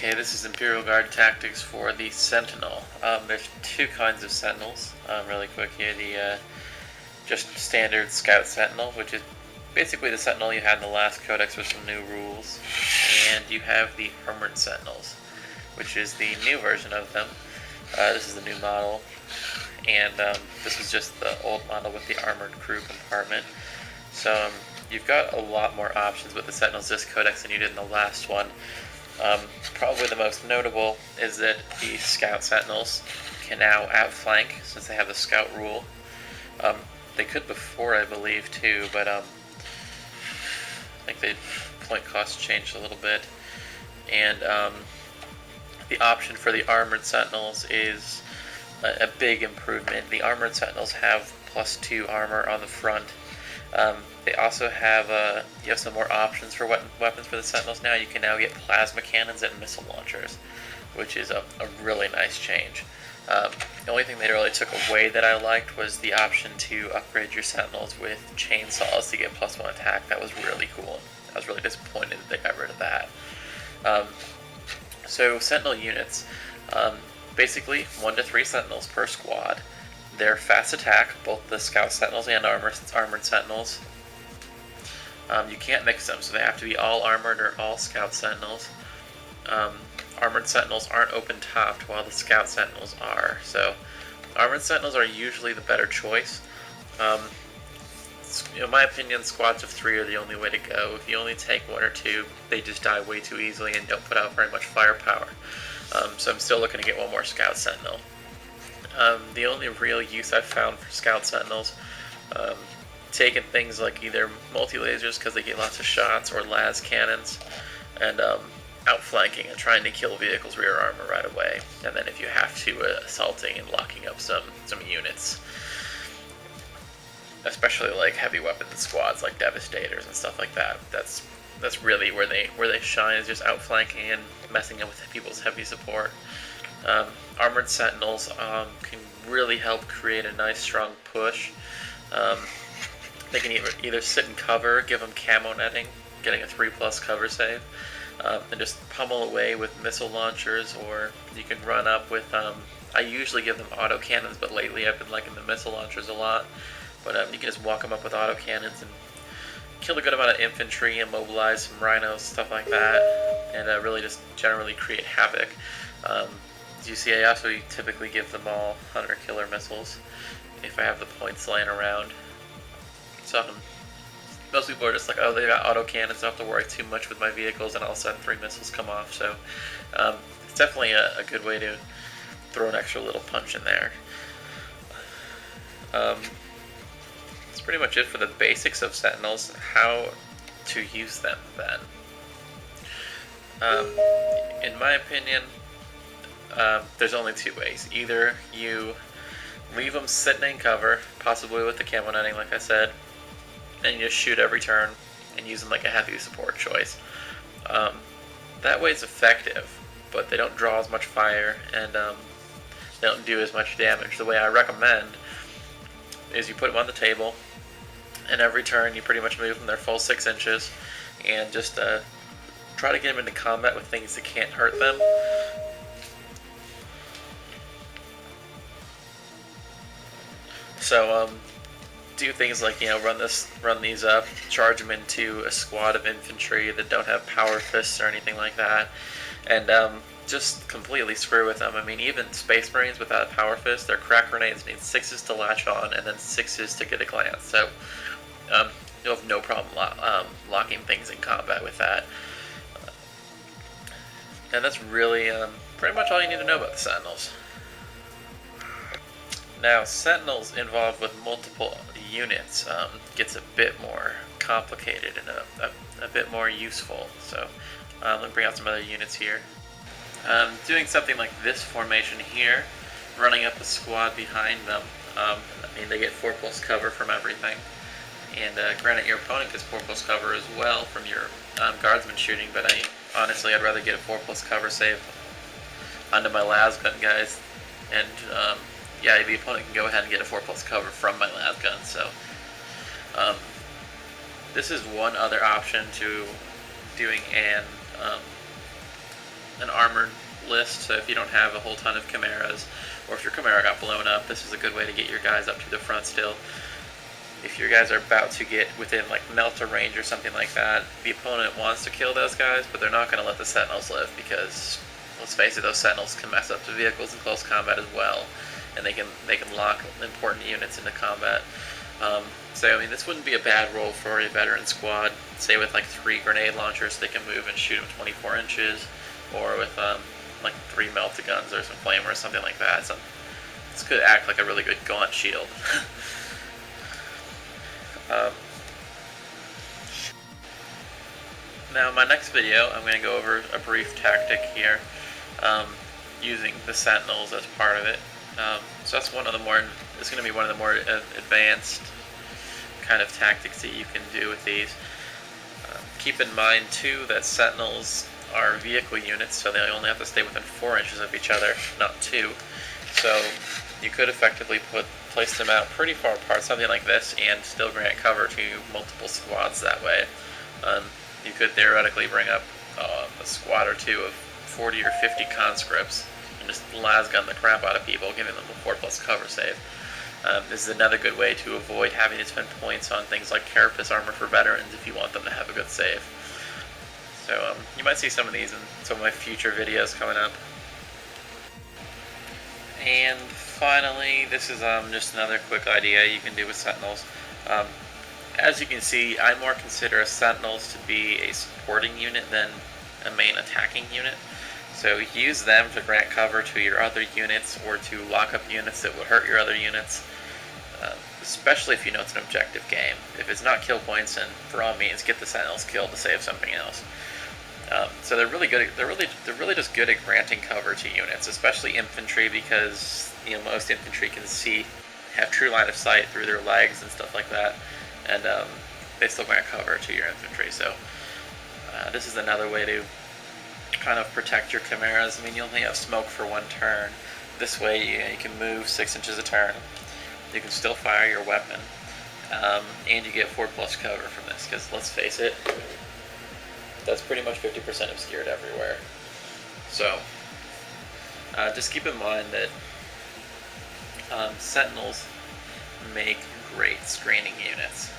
Okay, this is Imperial Guard tactics for the Sentinel. There's two kinds of Sentinels. Really quick here, the just standard Scout Sentinel, which is basically the Sentinel you had in the last Codex with some new rules, and you have the Armored Sentinels, which is the new version of them. This is the new model, and this is just the old model with the armored crew compartment. So you've got a lot more options with the Sentinels this Codex than you did in the last one. Probably the most notable is that the Scout Sentinels can now outflank since they have the Scout rule. They could before, I believe, too, but I think the point cost changed a little bit. And the option for the Armored Sentinels is a big improvement. The Armored Sentinels have +2 armor on the front. They also have you have some more options for weapons for the Sentinels now. You can now get plasma cannons and missile launchers, which is a really nice change. The only thing they really took away that I liked was the option to upgrade your Sentinels with chainsaws to get +1 attack. That was really cool. I was really disappointed that they got rid of that. So Sentinel units, basically 1 to 3 Sentinels per squad. They're fast attack, both the Scout Sentinels and Armored Sentinels. You can't mix them, so they have to be all Armored or all Scout Sentinels. Armored Sentinels aren't open-topped, while the Scout Sentinels are. So Armored Sentinels are usually the better choice. In my opinion, squads of 3 are the only way to go. If you only take 1 or 2, they just die way too easily and don't put out very much firepower. So I'm still looking to get one more Scout Sentinel. The only real use I've found for Scout Sentinels, taking things like either multi-lasers because they get lots of shots, or las cannons, and outflanking and trying to kill vehicles' rear armor right away. And then if you have to, assaulting and locking up some units. Especially like heavy weapon squads like Devastators and stuff like that. That's really where they shine, is just outflanking and messing up with people's heavy support. Armored Sentinels can really help create a nice strong push. They can either sit in cover, give them camo netting, getting a 3+ cover save, and just pummel away with missile launchers, or you can run up with, I usually give them auto cannons, but lately I've been liking the missile launchers a lot. But you can just walk them up with auto cannons and kill a good amount of infantry, immobilize some rhinos, stuff like that, and really just generally create havoc. As you see, I also typically give them all Hunter Killer missiles if I have the points laying around. So most people are just like, oh, they got auto cannons, I don't have to worry too much with my vehicles, and all of a sudden 3 missiles come off. So it's definitely a good way to throw an extra little punch in there. That's pretty much it for the basics of Sentinels. How to use them then. In my opinion, there's only 2 ways. Either you leave them sitting in cover, possibly with the camo netting like I said, and you just shoot every turn and use them like a heavy support choice. That way it's effective, but they don't draw as much fire, and they don't do as much damage. The way I recommend is you put them on the table, and every turn you pretty much move them their full 6 inches, and just try to get them into combat with things that can't hurt them. So do things like, run these up, charge them into a squad of infantry that don't have power fists or anything like that, and just completely screw with them. I mean, even Space Marines without a power fist, their crack grenades need 6s to latch on and then 6s to get a glance. So you'll have no problem locking things in combat with that. And that's really pretty much all you need to know about the Sentinels. Now, Sentinels involved with multiple units gets a bit more complicated and a bit more useful. So let me bring out some other units here. Doing something like this formation here, running up a squad behind them. I mean, they get 4+ cover from everything. And granted, your opponent gets 4+ cover as well from your guardsman shooting, but honestly, I'd rather get a 4+ cover save onto my las gun guys. And yeah, the opponent can go ahead and get a 4+ cover from my las gun. So this is one other option to doing an an armored list, so if you don't have a whole ton of chimeras, or if your chimera got blown up, this is a good way to get your guys up to the front still. If your guys are about to get within like melter range or something like that, the opponent wants to kill those guys, but they're not going to let the sentinels live because, let's face it, those sentinels can mess up the vehicles in close combat as well, and they can lock important units into combat. So I mean, this wouldn't be a bad role for a veteran squad. Say with like 3 grenade launchers, they can move and shoot them 24 inches, or with like 3 melta guns or some flamer or something like that. So this could act like a really good gaunt shield. Now, in my next video, I'm going to go over a brief tactic here, using the sentinels as part of it. So that's one of the more. It's going to be one of the more advanced kind of tactics that you can do with these. Keep in mind too that sentinels are vehicle units, so they only have to stay within 4 inches of each other, not 2. So you could effectively place them out pretty far apart, something like this, and still grant cover to multiple squads that way. You could theoretically bring up a squad or 2 of 40 or 50 conscripts and just lasgun the crap out of people, giving them a 4+ cover save. This is another good way to avoid having to spend points on things like carapace armor for veterans if you want them to have a good save. So you might see some of these in some of my future videos coming up. And finally, this is just another quick idea you can do with sentinels. As you can see, I more consider sentinels to be a supporting unit than a main attacking unit. So use them to grant cover to your other units or to lock up units that would hurt your other units, especially if you know it's an objective game. If it's not kill points, then for all means get the sentinels killed to save something else. So they're really good. They're really just good at granting cover to units, especially infantry, because most infantry can have true line of sight through their legs and stuff like that, and they still grant cover to your infantry. So this is another way to kind of protect your chimeras. I mean, you only have smoke for 1 turn. This way you can move 6 inches a turn. You can still fire your weapon, and you get 4+ cover from this, because let's face it, that's pretty much 50% obscured everywhere. So just keep in mind that sentinels make great screening units.